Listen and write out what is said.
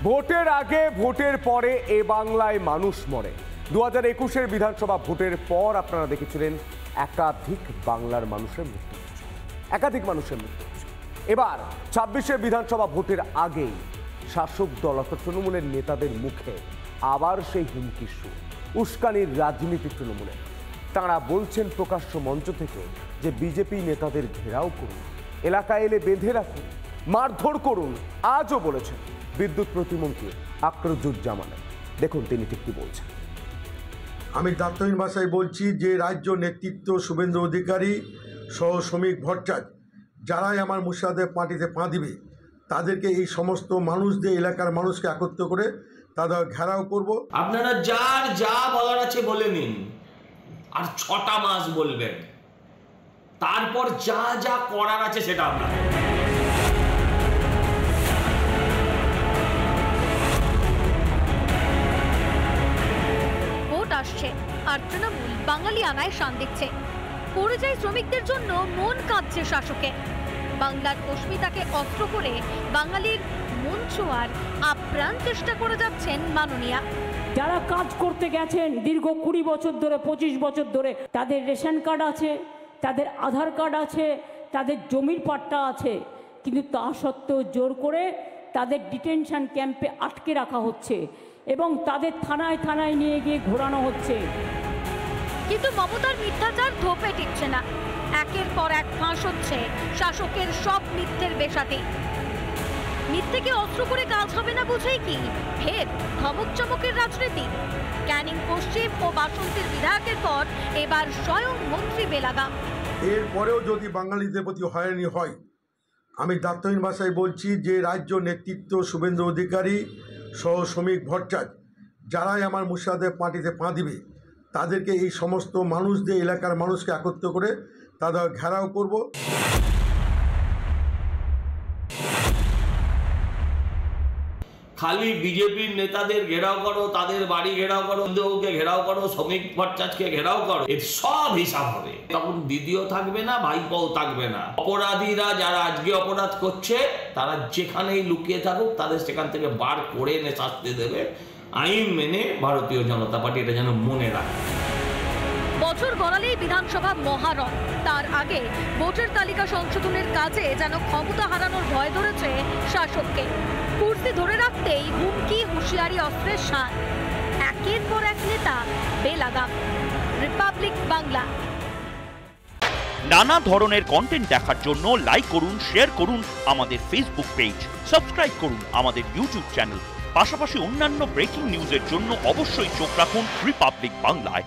ভোটের আগে ভোটের পরে এ বাংলায় মানুষ মরে। 2021-এর বিধানসভা ভোটের পর আপনারা দেখেছিলেন একাধিক বাংলার মানুষের মৃত্যু হচ্ছে, একাধিক মানুষের মৃত্যু হচ্ছে। এবার 26-এর বিধানসভা ভোটের আগেই শাসক দল অর্থাৎ তৃণমূলের নেতাদের মুখে আবার সেই হুমকির সুর, উস্কানির রাজনীতি তৃণমূলে। তাঁরা বলছেন প্রকাশ্য মঞ্চ থেকে যে বিজেপি নেতাদের ঘেরাও করুন, এলাকায় এলে বেঁধে রাখুন, মারধর করুন। আজও বলেছেন বিদ্যুৎ প্রতিমন্ত্রী আক্রুজ্জামান। দেখুন তিনি ঠিক কি বলছেন। আমি দায়িত্বহীন ভাষায় বলছি যে রাজ্য নেতৃত্ব শুভেন্দু অধিকারী সহ শ্রমিক ভট্টাচার্য যারাই আমার মুর্শিদাবাদের পার্টিতে পা দিবে তাদেরকে এই সমস্ত মানুষদের এলাকার মানুষকে একত্র করে তাদের ঘেরাও করব। আপনারা যার যা বলার আছে বলে নিন, আর 6টা মাস বলবেন, তারপর যা যা করার আছে সেটা আপনারা। ভোট আসছে আর তৃণমূল বাঙালি আনায় শান দিচ্ছে। পরিযায়ী শ্রমিকদের জন্য মন কাঁদছে শাসকে। বাংলার অস্মিতাকে অস্ত্র করে বাঙালির মন ছোঁয়ার আপ্রাণ চেষ্টা করে যাচ্ছেন মাননীয়া। যারা কাজ করতে গেছেন দীর্ঘ 20 বছর ধরে, 25 বছর ধরে, তাদের রেশন কার্ড আছে, তাদের আধার কার্ড আছে, তাদের জমির পাট্টা আছে, কিন্তু তা সত্ত্বেও জোর করে তাদের ডিটেনশন ক্যাম্পে আটকে রাখা হচ্ছে এবং তাদের থানায় থানায় নিয়ে গিয়ে ঘোরানো হচ্ছে। কিন্তু মমতার মিথ্যাচার ধোপে টিকছে না। একের পর এক ফাঁস হচ্ছে শাসকের সব মিথ্যের বেশাতে। মিথ্যেকে অস্ত্র করে কাজ হবে না বুঝেই কি ফের ধমক চমকের রাজনীতি। ক্যানিং পশ্চিম ও বাসন্তীর বিধায়কের পর এবার স্বয়ং মন্ত্রী বেলাগাম। এরপরেও যদি বাঙালিদের প্রতি হয়রানি হয়, আমি দায়িত্বহীন ভাষায় বলছি যে রাজ্য নেতৃত্ব শুভেন্দু অধিকারী সহ শ্রমিক ভট্টাচার্য যারাই আমার মুর্শিদাবাদের পার্টিতে পা দিবে তাদেরকে এই সমস্ত মানুষদের এলাকার মানুষকে একত্র করে তাদের ঘেরাও করব। খালি বিজেপির নেতাদের ঘেরাও করো, তাদের বাড়ি ঘেরাও করো, বন্ধুকে ঘেরাও করো, শ্রমিক ভট্টাচার্যকে ঘেরাও করো, এর সব হিসাব হবে। তখন দিদিও থাকবে না, ভাইপোও থাকবে না। অপরাধীরা যারা আজকে অপরাধ করছে তারা যেখানেই লুকিয়ে থাকুক তাদের সেখান থেকে বার করে এনে শাস্তি দেবে আইন মেনে ভারতীয় জনতা পার্টি। এটা যেন মনে রাখে। বছর গড়ালেই বিধানসভা মহারণ। তার আগে ভোটার তালিকা সংশোধনের কাজে যেন ক্ষমতা হারানোর ভয় ধরেছে শাসককে। কুর্সি ধরে রাখতেই হুমকি, হুঁশিয়ারি, অস্ত্রের শান। একের পর এক নেতা বেলাগাম। রিপাবলিক বাংলা। নানা ধরনের কন্টেন্ট দেখার জন্য লাইক করুন, শেয়ার করুন আমাদের ফেসবুক পেজ, সাবস্ক্রাইব করুন আমাদের ইউটিউব চ্যানেল। পাশাপাশি অন্যান্য ব্রেকিং নিউজের জন্য অবশ্যই চোখ রাখুন রিপাবলিক বাংলায়।